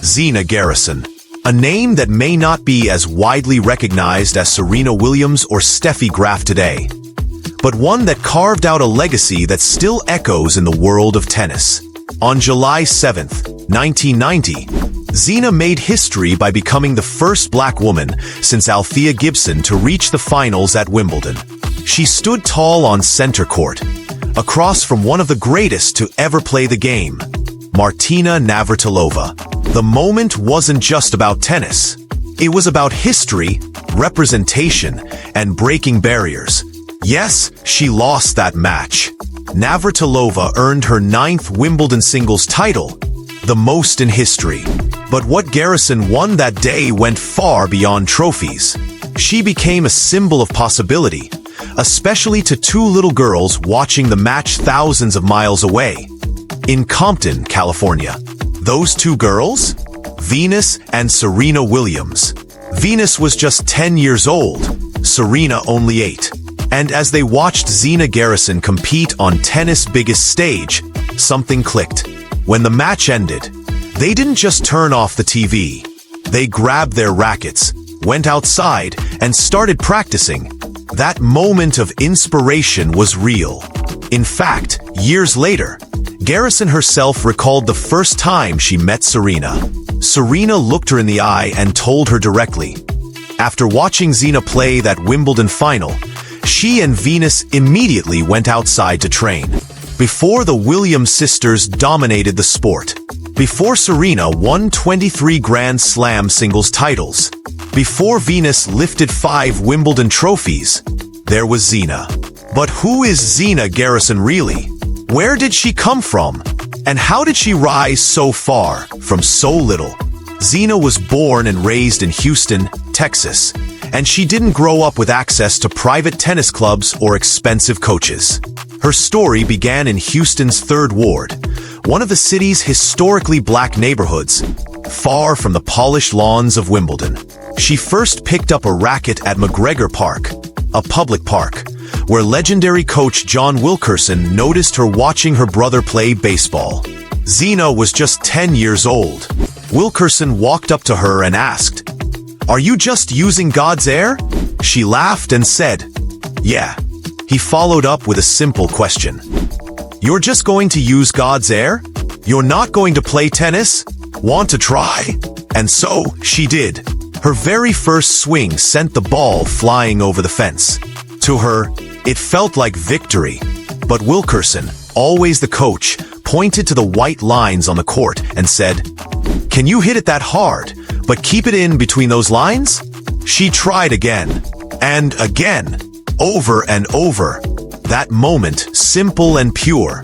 Zina Garrison. A name that may not be as widely recognized as Serena Williams or Steffi Graf today, but one that carved out a legacy that still echoes in the world of tennis. On July 7, 1990, Zina made history by becoming the first black woman since Althea Gibson to reach the finals at Wimbledon. She stood tall on center court, across from one of the greatest to ever play the game, Martina Navratilova. The moment wasn't just about tennis. It was about history, representation, and breaking barriers. Yes, she lost that match. Navratilova earned her 9th Wimbledon singles title, the most in history. But what Garrison won that day went far beyond trophies. She became a symbol of possibility, especially to two little girls watching the match thousands of miles away. In Compton, California. Those two girls? Venus and Serena Williams. Venus was just 10 years old, Serena only 8. And as they watched Zina Garrison compete on tennis' biggest stage, something clicked. When the match ended, they didn't just turn off the TV. They grabbed their rackets, went outside, and started practicing. That moment of inspiration was real. In fact, years later, Garrison herself recalled the first time she met Serena. Serena looked her in the eye and told her directly. After watching Zina play that Wimbledon final, she and Venus immediately went outside to train. Before the Williams sisters dominated the sport. Before Serena won 23 Grand Slam singles titles. Before Venus lifted 5 Wimbledon trophies, there was Zina. But who is Zina Garrison really? Where did she come from? And how did she rise so far from so little? Zina was born and raised in Houston, Texas, and she didn't grow up with access to private tennis clubs or expensive coaches. Her story began in Houston's 3rd Ward, one of the city's historically black neighborhoods, far from the polished lawns of Wimbledon. She first picked up a racket at McGregor Park, a public park, where legendary coach John Wilkerson noticed her watching her brother play baseball. Zina was just 10 years old. Wilkerson walked up to her and asked, "Are you just using God's air?" She laughed and said, "Yeah." He followed up with a simple question. "You're just going to use God's air? You're not going to play tennis? Want to try?" And so, she did. Her very first swing sent the ball flying over the fence. To her, it felt like victory. But Wilkerson, always the coach, pointed to the white lines on the court and said, "Can you hit it that hard, but keep it in between those lines?" She tried again, and again, over and over. That moment, simple and pure,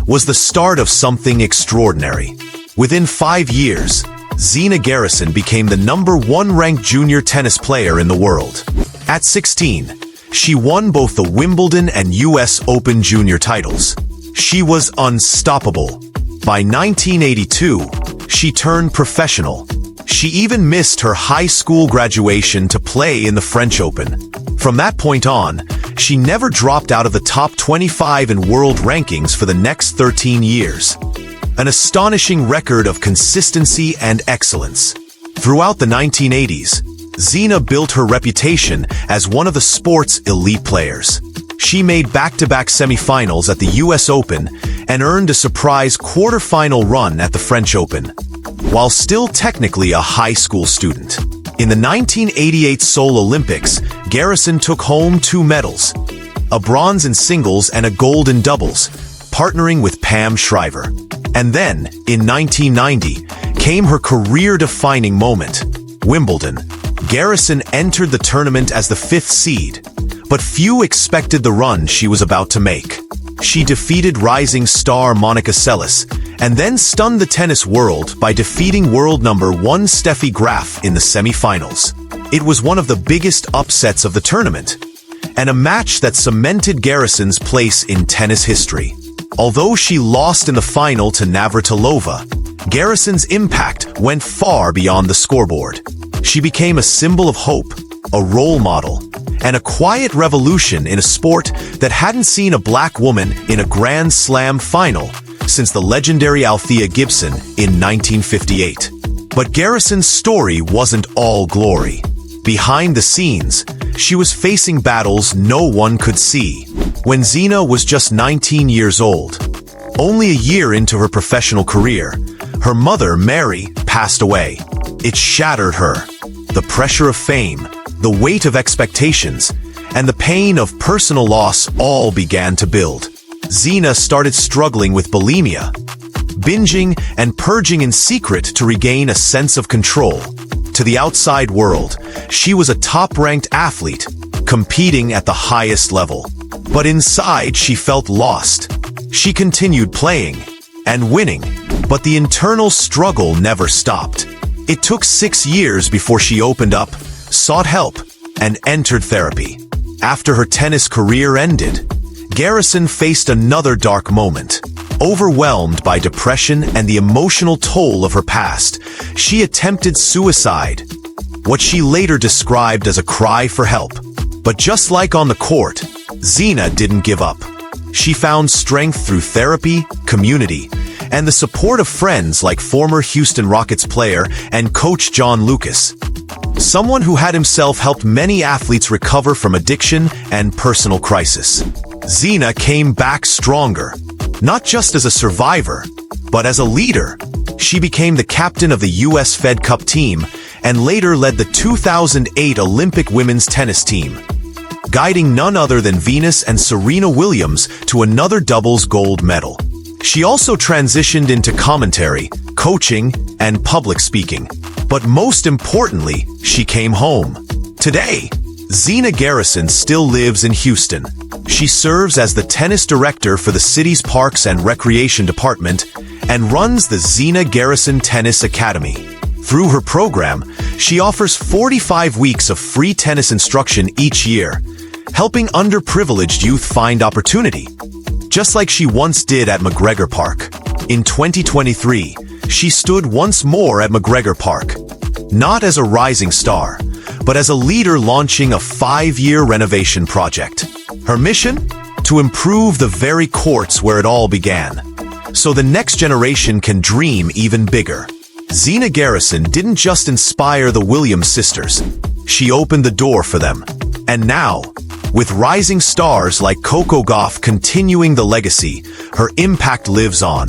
was the start of something extraordinary. Within 5 years, Zina Garrison became the #1 ranked junior tennis player in the world. At 16, she won both the Wimbledon and US Open junior titles. She was unstoppable. By 1982, she turned professional. She even missed her high school graduation to play in the French Open. From that point on, she never dropped out of the top 25 in world rankings for the next 13 years. An astonishing record of consistency and excellence. Throughout the 1980s, Zina built her reputation as one of the sport's elite players. She made back-to-back semifinals at the US Open and earned a surprise quarter-final run at the French Open, while still technically a high school student. In the 1988 Seoul Olympics, Garrison took home 2 medals, a bronze in singles and a gold in doubles, partnering with Pam Shriver. And then, in 1990, came her career-defining moment, Wimbledon. Garrison entered the tournament as the 5th seed, but few expected the run she was about to make. She defeated rising star Monica Seles, and then stunned the tennis world by defeating world #1 Steffi Graf in the semifinals. It was one of the biggest upsets of the tournament, and a match that cemented Garrison's place in tennis history. Although she lost in the final to Navratilova, Garrison's impact went far beyond the scoreboard. She became a symbol of hope, a role model, and a quiet revolution in a sport that hadn't seen a black woman in a Grand Slam final since the legendary Althea Gibson in 1958. But Garrison's story wasn't all glory. Behind the scenes, she was facing battles no one could see. When Zina was just 19 years old, only a year into her professional career, her mother, Mary, passed away. It shattered her. The pressure of fame, the weight of expectations, and the pain of personal loss all began to build. Zina started struggling with bulimia, binging and purging in secret to regain a sense of control. To the outside world, she was a top-ranked athlete, competing at the highest level. But inside, she felt lost. She continued playing and winning, but the internal struggle never stopped. It took 6 years before she opened up, sought help, and entered therapy. After her tennis career ended, Garrison faced another dark moment. Overwhelmed by depression and the emotional toll of her past, she attempted suicide, what she later described as a cry for help. But just like on the court, Zina didn't give up. She found strength through therapy, community, and the support of friends like former Houston Rockets player and coach John Lucas, someone who had himself helped many athletes recover from addiction and personal crisis. Zina came back stronger, not just as a survivor, but as a leader. She became the captain of the US Fed Cup team and later led the 2008 Olympic women's tennis team, guiding none other than Venus and Serena Williams to another doubles gold medal. She also transitioned into commentary, coaching, and public speaking. But most importantly, she came home. Today, Zina Garrison still lives in Houston. She serves as the tennis director for the city's Parks and Recreation Department and runs the Zina Garrison Tennis Academy. Through her program, she offers 45 weeks of free tennis instruction each year, helping underprivileged youth find opportunity, just like she once did at McGregor Park. In 2023, she stood once more at McGregor Park, not as a rising star, but as a leader launching a 5-year renovation project. Her mission? To improve the very courts where it all began, so the next generation can dream even bigger. Zina Garrison didn't just inspire the Williams sisters, she opened the door for them. And now, with rising stars like Coco Gauff continuing the legacy, her impact lives on.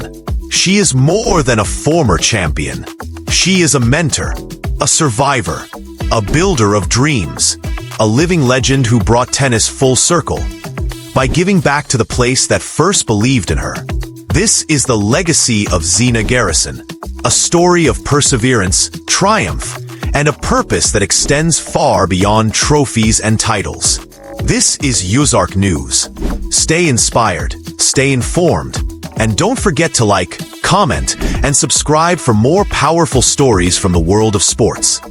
She is more than a former champion. She is a mentor, a survivor, a builder of dreams, a living legend who brought tennis full circle by giving back to the place that first believed in her. This is the legacy of Zina Garrison, a story of perseverance, triumph, and a purpose that extends far beyond trophies and titles. This is USArc News. Stay inspired, stay informed, and don't forget to like, comment, and subscribe for more powerful stories from the world of sports.